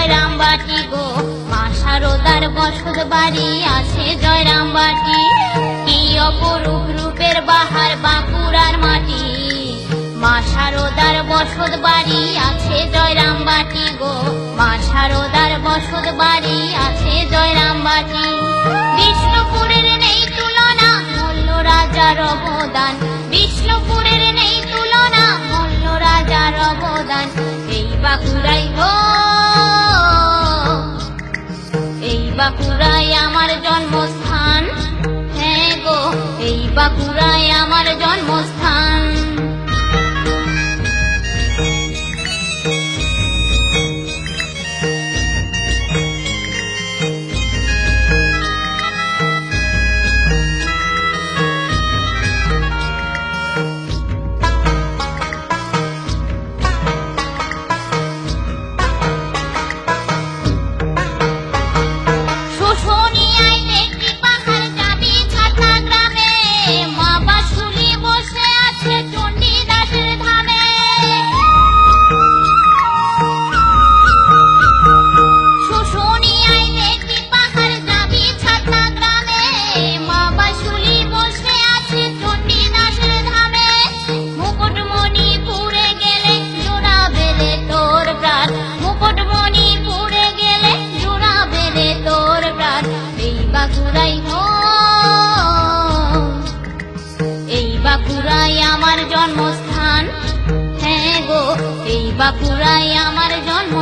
জয়রামবাটি গো, মা শারদার বসত বাড়ি আছে জয়রামবাটি। কি অপরূপ রূপের বাহার বাঁকুড়ার মাটি, মা শারদার বসত বাড়ি আছে জয়রামবাটি গো, মা শারদার বসত বাড়ি আছে জয়রামবাটি। বিষ্ণুপুরের নেই তুলনা মল্ল রাজার অবদান, বিষ্ণুপুরের নেই তুলনা মল্ল রাজার অবদান। এই বাঁকুড়াই গো, এই বাঁকুড়ায় আমার জন্মস্থান, হ্যাঁ গো এই বাঁকুড়ায় আমার জন্মস্থান। এই বাঁকুড়ায় আমার জন্মস্থান, হ্যাঁ গো এই বাঁকুড়ায় আমার জন্ম